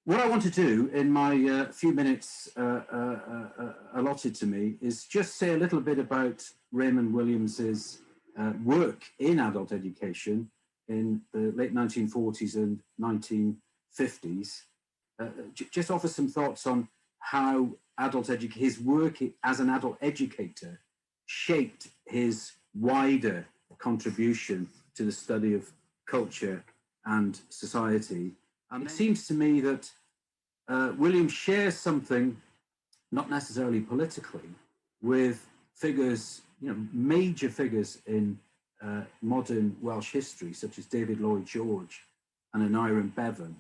What I want to do in my few minutes allotted to me is just say a little bit about Raymond Williams's work in adult education in the late 1940s and 1950s. Just offer some thoughts on how his work as an adult educator shaped his wider contribution to the study of culture and society. And it seems to me that William shares something, not necessarily politically, with figures, major figures in modern Welsh history, such as David Lloyd George and Aneurin Bevan,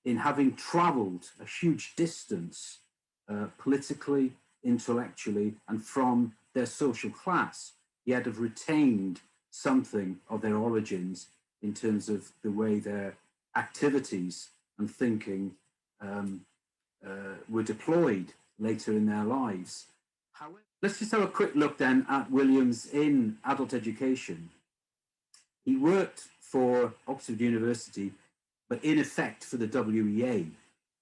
in having travelled a huge distance politically, intellectually, and from their social class, yet have retained something of their origins in terms of the way their activities and thinking were deployed later in their lives. However, let's just have a quick look then at Williams in adult education. He worked for Oxford University, but in effect for the WEA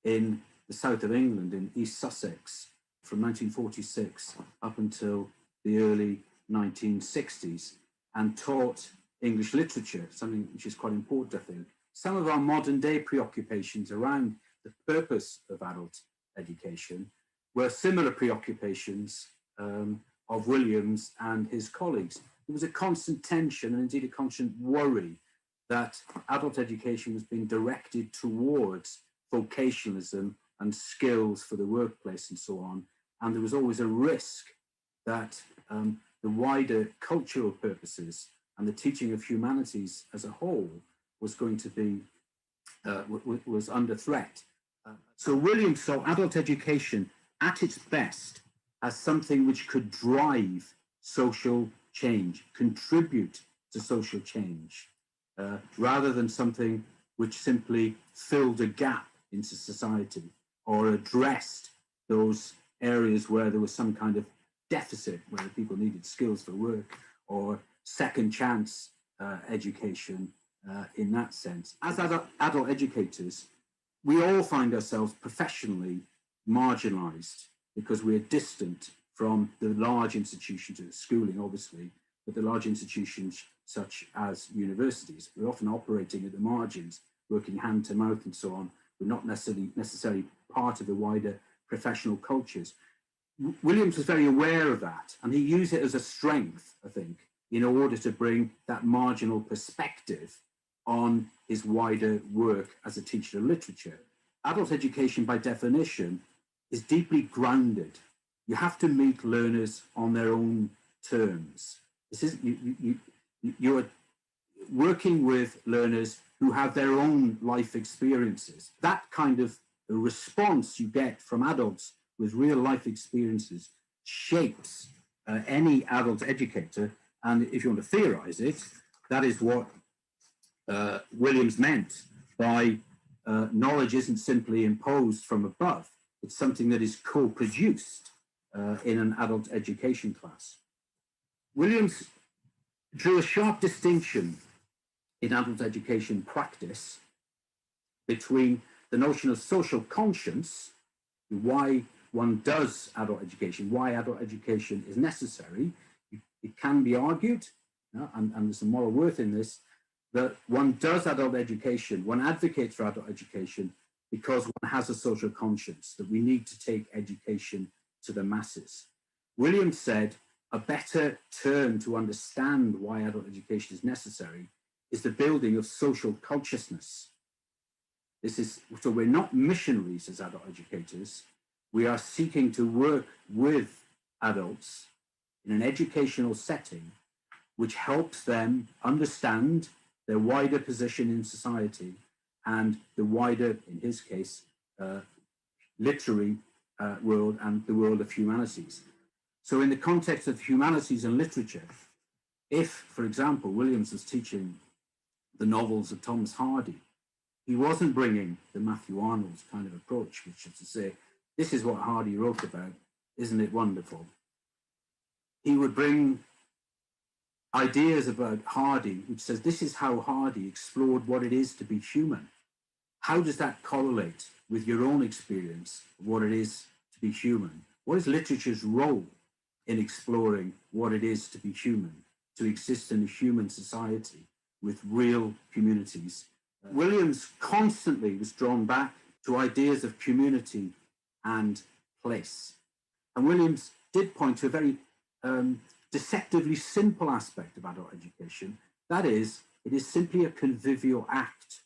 in the south of England, in East Sussex, from 1946 up until the early 1960s, and taught English literature, something which is quite important, I think. Some of our modern day preoccupations around the purpose of adult education were similar preoccupations of Williams and his colleagues. There was a constant tension and indeed a constant worry that adult education was being directed towards vocationalism and skills for the workplace and so on. And there was always a risk that the wider cultural purposes and the teaching of humanities as a whole was going to be, was under threat. So Williams saw adult education at its best as something which could drive social change, contribute to social change, rather than something which simply filled a gap into society or addressed those areas where there was some kind of deficit, where people needed skills for work or second chance education in that sense. As adult educators, we all find ourselves professionally marginalized because we're distant from the large institutions of schooling, obviously, but the large institutions such as universities. We're often operating at the margins, working hand to mouth and so on. We're not necessarily part of the wider professional cultures. Williams was very aware of that, and he used it as a strength, I think, in order to bring that marginal perspective on his wider work as a teacher of literature. Adult education, by definition, is deeply grounded. You have to meet learners on their own terms. This is you are working with learners who have their own life experiences. That kind of response you get from adults with real life experiences shapes any adult educator. And if you want to theorize it, that is what Williams meant by knowledge isn't simply imposed from above. It's something that is co-produced in an adult education class. Williams drew a sharp distinction in adult education practice between the notion of social conscience, why one does adult education, why adult education is necessary. It can be argued, and there's some moral worth in this, that one does adult education, one advocates for adult education because one has a social conscience, that we need to take education to the masses. Williams said a better term to understand why adult education is necessary is the building of social consciousness. So we're not missionaries as adult educators. We are seeking to work with adults in an educational setting which helps them understand their wider position in society and the wider, in his case, literary world and the world of humanities. So in the context of humanities and literature, if, for example, Williams was teaching the novels of Thomas Hardy, he wasn't bringing the Matthew Arnold's kind of approach, which is to say, this is what Hardy wrote about, isn't it wonderful? He would bring ideas about Hardy, which says this is how Hardy explored what it is to be human. How does that correlate with your own experience of what it is to be human. What is literature's role in exploring what it is to be human, to exist in a human society with real communities? Williams constantly was drawn back to ideas of community and place. And Williams did point to a very deceptively simple aspect of adult education. That is, it is simply a convivial act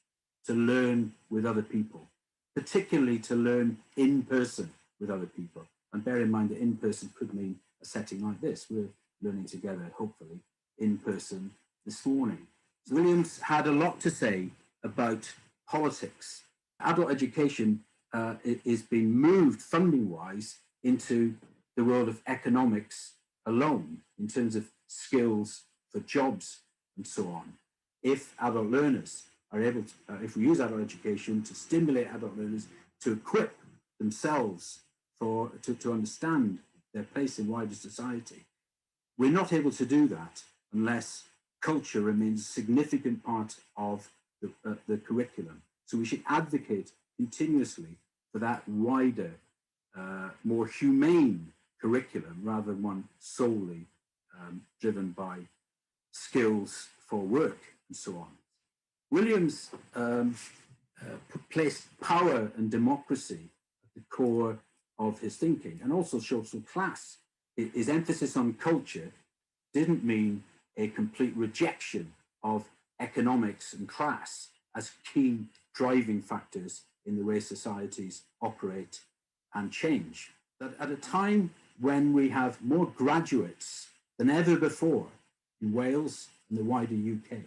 to learn with other people, particularly to learn in person with other people. And bear in mind that in person could mean a setting like this. We're learning together, hopefully, in person this morning. So Williams had a lot to say about politics. Adult education is being moved funding-wise into the world of economics alone in terms of skills for jobs and so on. If adult learners are able to, if we use adult education to stimulate adult learners to equip themselves to understand their place in wider society, we're not able to do that unless culture remains a significant part of the curriculum. So we should advocate continuously for that wider, more humane curriculum rather than one solely driven by skills for work and so on. Williams placed power and democracy at the core of his thinking, and also social class. His emphasis on culture didn't mean a complete rejection of economics and class as key driving factors in the way societies operate and change. That at a time when we have more graduates than ever before in Wales and the wider UK,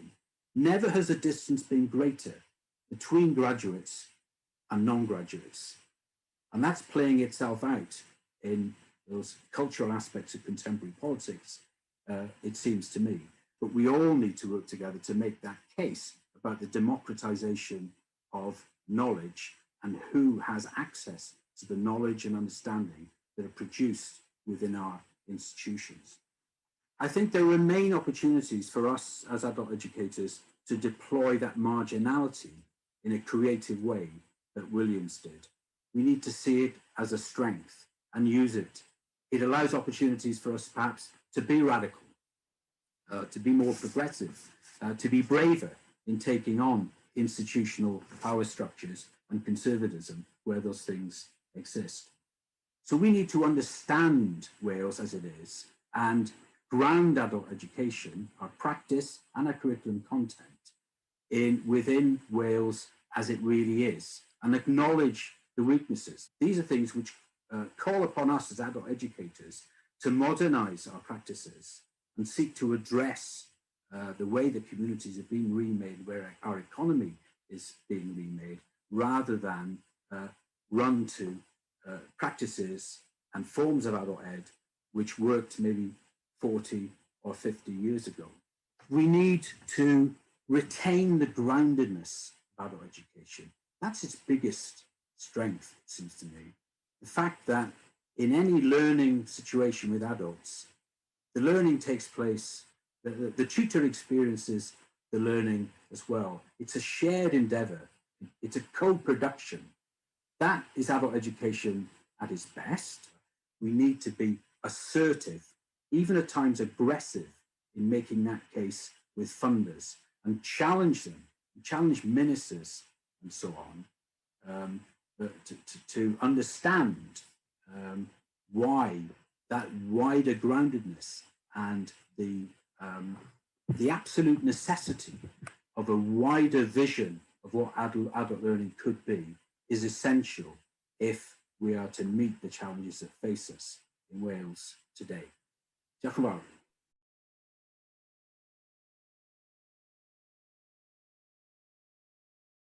never has the distance been greater between graduates and non-graduates. And that's playing itself out in those cultural aspects of contemporary politics, it seems to me. But we all need to work together to make that case about the democratization of knowledge and who has access to the knowledge and understanding that are produced within our institutions. I think there remain opportunities for us as adult educators to deploy that marginality in a creative way that Williams did. We need to see it as a strength and use it. It allows opportunities for us perhaps to be radical, to be more progressive, to be braver in taking on institutional power structures and conservatism where those things exist. So we need to understand Wales as it is and ground adult education, our practice and our curriculum content within Wales as it really is, and acknowledge the weaknesses. These are things which call upon us as adult educators to modernize our practices and seek to address the way that communities are being remade, where our economy is being remade, rather than run to practices and forms of adult ed which worked maybe 40 or 50 years ago. We need to retain the groundedness of adult education. That's its biggest strength, it seems to me. The fact that in any learning situation with adults, the learning takes place, the tutor experiences the learning as well. It's a shared endeavor. It's a co-production. That is adult education at its best. We need to be assertive, even at times aggressive, in making that case with funders and challenge them, challenge ministers and so on, to understand why that wider groundedness and the absolute necessity of a wider vision of what adult learning could be is essential if we are to meet the challenges that face us in Wales today. Diolch yn fawr.